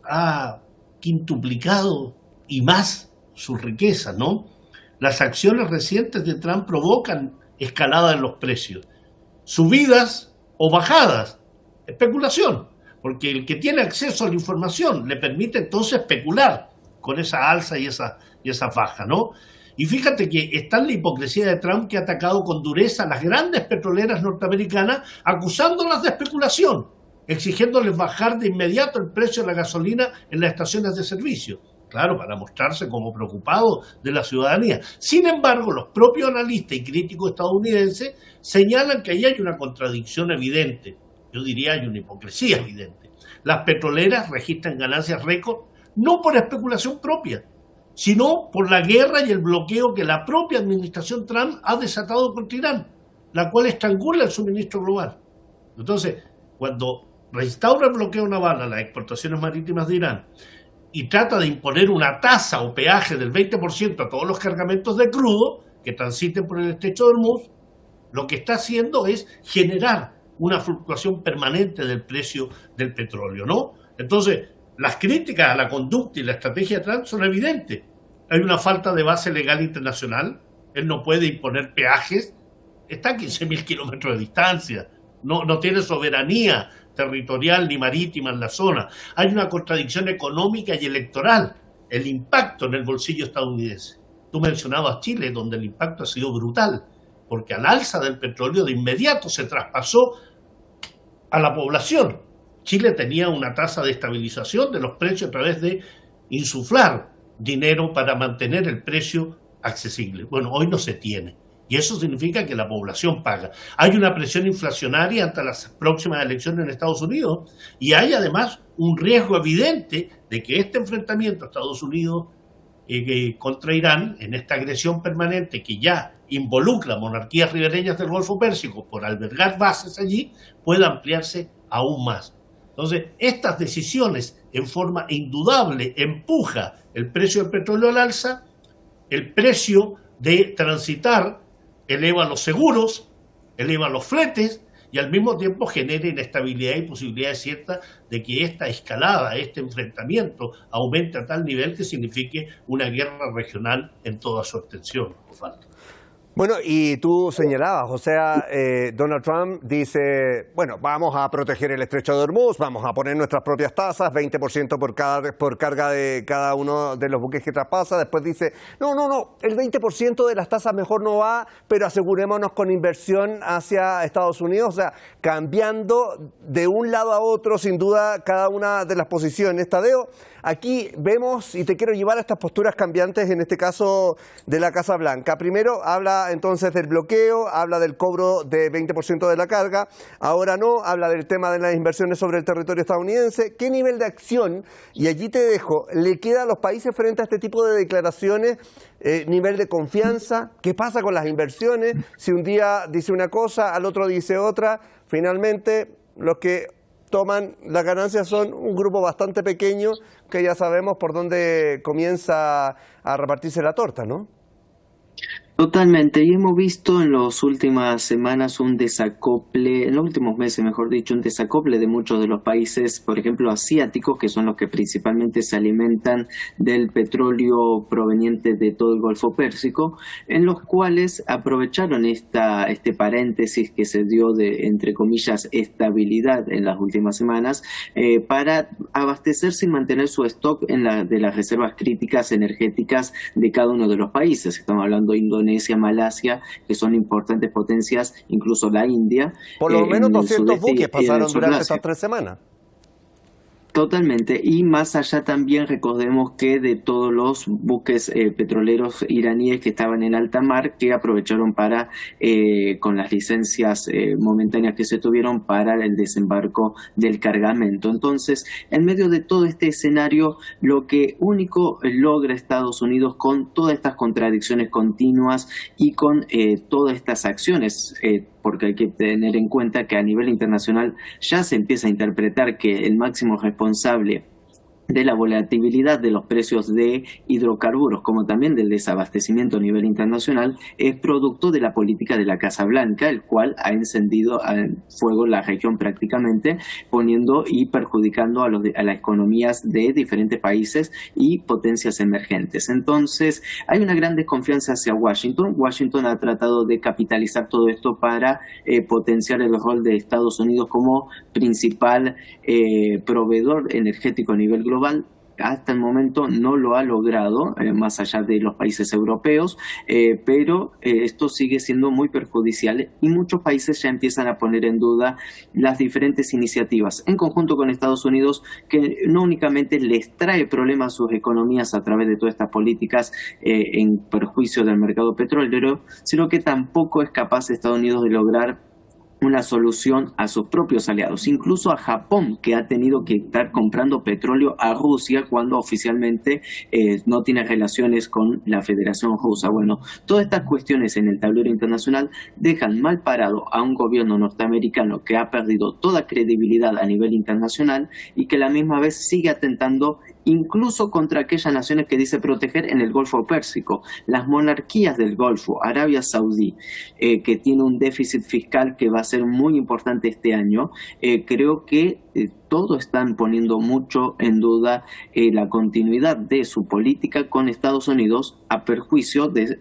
ha quintuplicado y más su riqueza, ¿no? Las acciones recientes de Trump provocan escalada en los precios, subidas o bajadas, especulación. Porque el que tiene acceso a la información le permite entonces especular con esa alza y esa baja, ¿no? Y fíjate que está en la hipocresía de Trump, que ha atacado con dureza a las grandes petroleras norteamericanas, acusándolas de especulación, exigiéndoles bajar de inmediato el precio de la gasolina en las estaciones de servicio. Claro, para mostrarse como preocupado de la ciudadanía. Sin embargo, los propios analistas y críticos estadounidenses señalan que ahí hay una contradicción evidente. Yo diría hay una hipocresía evidente. Las petroleras registran ganancias récord no por especulación propia, sino por la guerra y el bloqueo que la propia administración Trump ha desatado contra Irán, la cual estrangula el suministro global. Entonces, cuando reinstaura el bloqueo naval a las exportaciones marítimas de Irán y trata de imponer una tasa o peaje del 20% a todos los cargamentos de crudo que transiten por el estrecho de Hormuz, lo que está haciendo es generar una fluctuación permanente del precio del petróleo, ¿no? Entonces, las críticas a la conducta y la estrategia de Trump son evidentes. Hay una falta de base legal internacional, él no puede imponer peajes, está a 15.000 kilómetros de distancia, no tiene soberanía territorial ni marítima en la zona. Hay una contradicción económica y electoral, el impacto en el bolsillo estadounidense. Tú mencionabas Chile, donde el impacto ha sido brutal, porque al alza del petróleo de inmediato se traspasó a la población. Chile tenía una tasa de estabilización de los precios a través de insuflar dinero para mantener el precio accesible. Bueno, hoy no se tiene. Y eso significa que la población paga. Hay una presión inflacionaria ante las próximas elecciones en Estados Unidos y hay además un riesgo evidente de que este enfrentamiento a Estados Unidos contra Irán, en esta agresión permanente que ya involucra monarquías ribereñas del Golfo Pérsico por albergar bases allí, pueda ampliarse aún más. Entonces, estas decisiones en forma indudable empuja el precio del petróleo al alza, el precio de transitar eleva los seguros, eleva los fletes y al mismo tiempo genera inestabilidad y posibilidades ciertas de que esta escalada, este enfrentamiento aumente a tal nivel que signifique una guerra regional en toda su extensión. Bueno, y tú señalabas, o sea, Donald Trump dice, bueno, vamos a proteger el estrecho de Hormuz, vamos a poner nuestras propias tasas, 20% por carga de cada uno de los buques que traspasa. Después dice, no, el 20% de las tasas mejor no va, pero asegurémonos con inversión hacia Estados Unidos. O sea, cambiando de un lado a otro, sin duda, cada una de las posiciones. Tadeo, aquí vemos, y te quiero llevar a estas posturas cambiantes, en este caso de la Casa Blanca. Primero habla entonces del bloqueo, habla del cobro de 20% de la carga, ahora no, habla del tema de las inversiones sobre el territorio estadounidense. ¿Qué nivel de acción, y allí te dejo, le queda a los países frente a este tipo de declaraciones? Nivel de confianza, ¿qué pasa con las inversiones? Si un día dice una cosa, al otro dice otra, finalmente los que toman las ganancias son un grupo bastante pequeño que ya sabemos por dónde comienza a repartirse la torta, ¿no? Totalmente, y hemos visto en las últimas semanas un desacople, en los últimos meses mejor dicho, un desacople de muchos de los países, por ejemplo asiáticos, que son los que principalmente se alimentan del petróleo proveniente de todo el Golfo Pérsico, en los cuales aprovecharon este paréntesis que se dio de, entre comillas, estabilidad en las últimas semanas, para abastecerse y mantener su stock de las reservas críticas energéticas de cada uno de los países. Estamos hablando de Indonesia, Malasia, que son importantes potencias, incluso la India. Por lo menos 200 buques pasaron durante estas 3 semanas. Totalmente, y más allá también recordemos que de todos los buques petroleros iraníes que estaban en alta mar, que aprovecharon para, con las licencias momentáneas que se tuvieron para el desembarco del cargamento. Entonces, en medio de todo este escenario, lo que único logra Estados Unidos con todas estas contradicciones continuas y con todas estas acciones, porque hay que tener en cuenta que a nivel internacional ya se empieza a interpretar que el máximo responsable de la volatilidad de los precios de hidrocarburos, como también del desabastecimiento a nivel internacional, es producto de la política de la Casa Blanca, el cual ha encendido al fuego la región prácticamente, poniendo y perjudicando a las economías de diferentes países y potencias emergentes. Entonces, hay una gran desconfianza hacia Washington. Washington ha tratado de capitalizar todo esto para potenciar el rol de Estados Unidos como principal proveedor energético a nivel global. Hasta el momento no lo ha logrado, más allá de los países europeos, pero esto sigue siendo muy perjudicial y muchos países ya empiezan a poner en duda las diferentes iniciativas en conjunto con Estados Unidos, que no únicamente les trae problemas a sus economías a través de todas estas políticas en perjuicio del mercado petrolero, sino que tampoco es capaz Estados Unidos de lograr una solución a sus propios aliados, incluso a Japón, que ha tenido que estar comprando petróleo a Rusia cuando oficialmente no tiene relaciones con la Federación Rusa. Bueno, todas estas cuestiones en el tablero internacional dejan mal parado a un gobierno norteamericano que ha perdido toda credibilidad a nivel internacional y que a la misma vez sigue atentando incluso contra aquellas naciones que dice proteger en el Golfo Pérsico. Las monarquías del Golfo, Arabia Saudí, que tiene un déficit fiscal que va a ser muy importante este año, creo que todos están poniendo mucho en duda la continuidad de su política con Estados Unidos a perjuicio de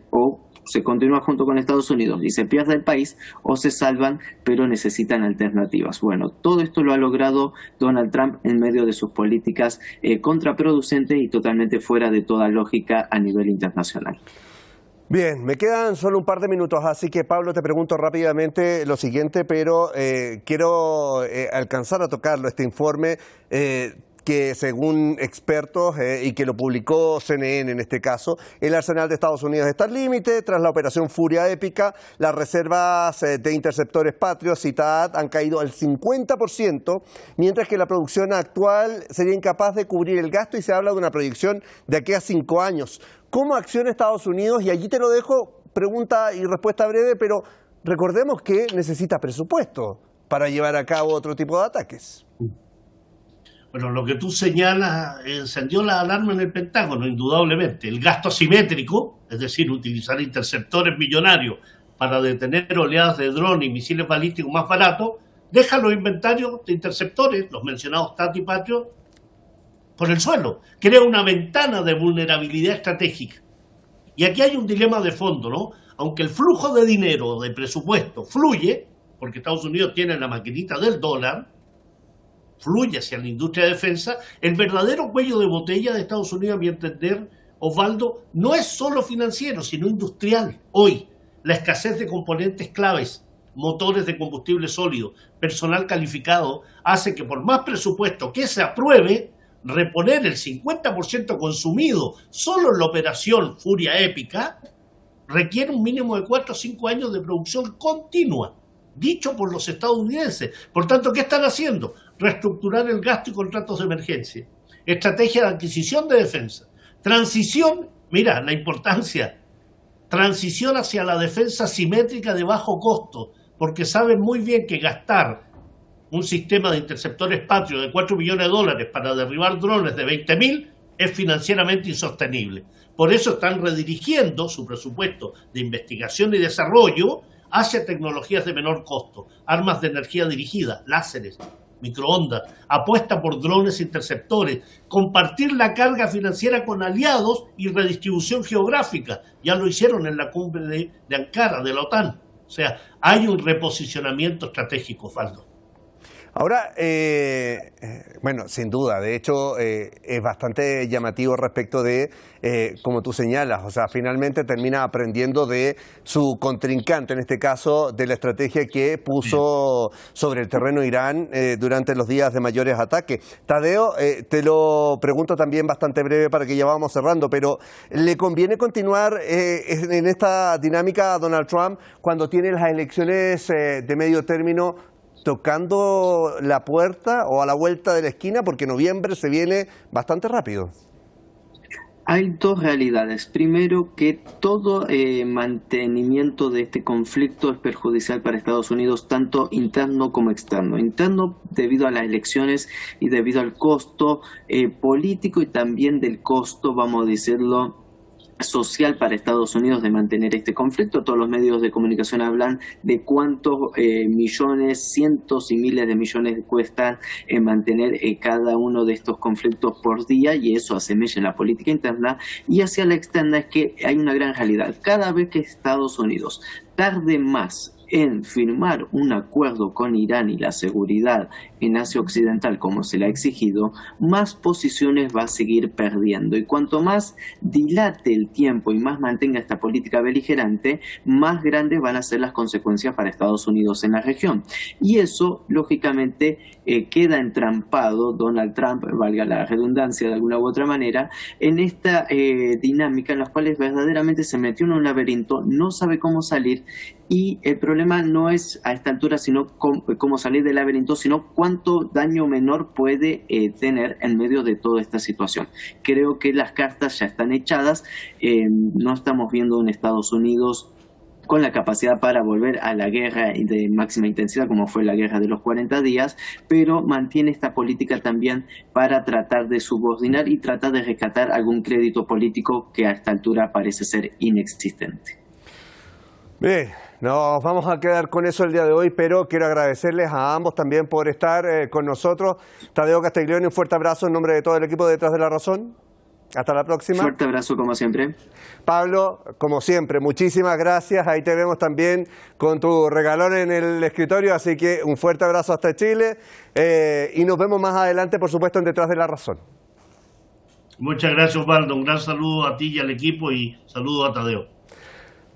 se continúa junto con Estados Unidos y se pierde el país, o se salvan pero necesitan alternativas. Bueno, todo esto lo ha logrado Donald Trump en medio de sus políticas contraproducentes y totalmente fuera de toda lógica a nivel internacional. Bien, me quedan solo un par de minutos, así que Pablo, te pregunto rápidamente lo siguiente, pero quiero alcanzar a tocarlo, este informe que según expertos y que lo publicó CNN en este caso, el arsenal de Estados Unidos está al límite. Tras la operación Furia Épica, las reservas de interceptores Patriot citadas han caído al 50%, mientras que la producción actual sería incapaz de cubrir el gasto y se habla de una proyección de aquí a 5 años. ¿Cómo acciona Estados Unidos? Y allí te lo dejo, pregunta y respuesta breve, pero recordemos que necesita presupuesto para llevar a cabo otro tipo de ataques. Bueno, lo que tú señalas encendió la alarma en el Pentágono, indudablemente. El gasto asimétrico, es decir, utilizar interceptores millonarios para detener oleadas de drones y misiles balísticos más baratos, deja los inventarios de interceptores, los mencionados THAAD y Patriot, por el suelo. Crea una ventana de vulnerabilidad estratégica. Y aquí hay un dilema de fondo, ¿no? Aunque el flujo de dinero, de presupuesto, fluye, porque Estados Unidos tiene la maquinita del dólar, fluye hacia la industria de defensa, el verdadero cuello de botella de Estados Unidos, a mi entender, Osvaldo, no es solo financiero, sino industrial. Hoy, la escasez de componentes claves, motores de combustible sólido, personal calificado, hace que por más presupuesto que se apruebe, reponer el 50% consumido solo en la operación Furia Épica requiere un mínimo de 4 o 5 años de producción continua, dicho por los estadounidenses. Por tanto, ¿qué están haciendo? Reestructurar el gasto y contratos de emergencia, estrategia de adquisición de defensa, transición, mira la importancia, transición hacia la defensa simétrica de bajo costo, porque saben muy bien que gastar un sistema de interceptores Patriot de $4 millones para derribar drones de 20.000 es financieramente insostenible. Por eso están redirigiendo su presupuesto de investigación y desarrollo hacia tecnologías de menor costo, armas de energía dirigida, láseres, microondas, apuesta por drones interceptores, compartir la carga financiera con aliados y redistribución geográfica. Ya lo hicieron en la cumbre de Ankara, de la OTAN. O sea, hay un reposicionamiento estratégico, Osvaldo. Ahora, bueno, sin duda, de hecho es bastante llamativo respecto de, como tú señalas, o sea, finalmente termina aprendiendo de su contrincante, en este caso, de la estrategia que puso sobre el terreno Irán durante los días de mayores ataques. Tadeo, te lo pregunto también bastante breve para que ya vamos cerrando, pero ¿le conviene continuar en esta dinámica a Donald Trump cuando tiene las elecciones de medio término tocando la puerta o a la vuelta de la esquina, porque noviembre se viene bastante rápido? Hay dos realidades. Primero, que todo mantenimiento de este conflicto es perjudicial para Estados Unidos, tanto interno como externo. Interno debido a las elecciones y debido al costo político y también del costo, vamos a decirlo, social para Estados Unidos de mantener este conflicto. Todos los medios de comunicación hablan de cuántos millones, cientos y miles de millones cuestan mantener cada uno de estos conflictos por día, y eso asemeja en la política interna. Y hacia la externa es que hay una gran realidad. Cada vez que Estados Unidos tarde más en firmar un acuerdo con Irán y la seguridad en Asia Occidental como se le ha exigido, más posiciones va a seguir perdiendo. Y cuanto más dilate el tiempo y más mantenga esta política beligerante, más grandes van a ser las consecuencias para Estados Unidos en la región. Y eso, lógicamente, queda entrampado Donald Trump, valga la redundancia de alguna u otra manera, en esta dinámica en la cual verdaderamente se metió en un laberinto, no sabe cómo salir. Y el problema no es a esta altura sino cómo salir del laberinto, sino cuánto daño menor puede tener en medio de toda esta situación. Creo que las cartas ya están echadas. No estamos viendo un Estados Unidos con la capacidad para volver a la guerra de máxima intensidad como fue la guerra de los 40 días, pero mantiene esta política también para tratar de subordinar y tratar de rescatar algún crédito político que a esta altura parece ser inexistente. Bien, nos vamos a quedar con eso el día de hoy, pero quiero agradecerles a ambos también por estar con nosotros. Tadeo Castiglione, un fuerte abrazo en nombre de todo el equipo de Detrás de la Razón. Hasta la próxima. Fuerte abrazo como siempre. Pablo, como siempre, muchísimas gracias. Ahí te vemos también con tu regalón en el escritorio, así que un fuerte abrazo hasta Chile y nos vemos más adelante, por supuesto, en Detrás de la Razón. Muchas gracias, Osvaldo. Un gran saludo a ti y al equipo y saludo a Tadeo.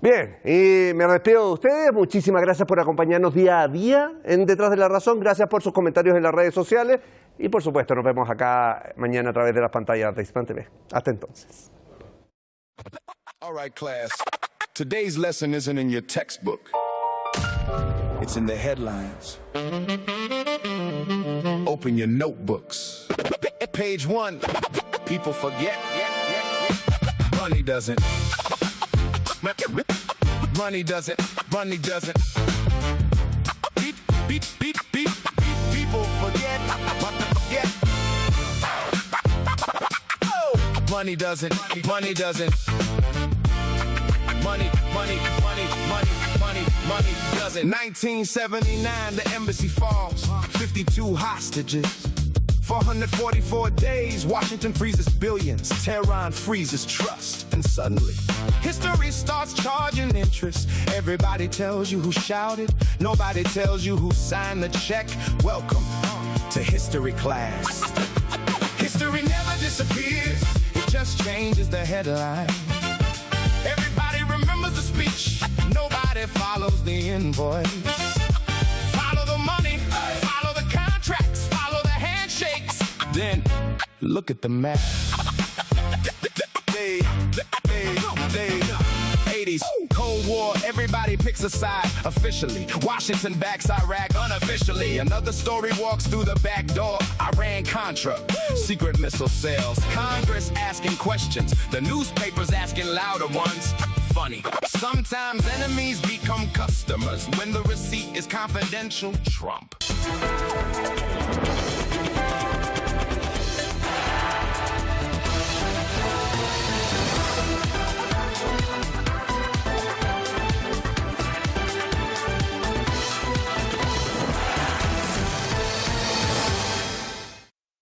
Bien, y me despido de ustedes. Muchísimas gracias por acompañarnos día a día en Detrás de la Razón. Gracias por sus comentarios en las redes sociales. Y por supuesto, nos vemos acá mañana a través de las pantallas de Hispan TV. Hasta entonces. All right, class. Today's lesson isn't in your textbook. It's in the headlines. Open your notebooks. Page 1. People forget. Money doesn't. Money doesn't. Money doesn't. Beep. People forget. Forget. Oh. Money doesn't. Money doesn't. Money doesn't. 1979, the embassy falls. 52 hostages. 444 days, Washington freezes billions, Tehran freezes trust, and suddenly history starts charging interest. Everybody tells you who shouted, nobody tells you who signed the check. Welcome to history class. History never disappears, it just changes the headline. Everybody remembers the speech, nobody follows the invoice. Follow the money, follow the contracts, follow the handshakes. Then look at the map. 80s, Cold War, everybody picks a side. Officially, Washington backs Iraq unofficially. Another story walks through the back door. Iran-Contra, secret missile sales. Congress asking questions, the newspapers asking louder ones. Funny, sometimes enemies become customers when the receipt is confidential. Trump.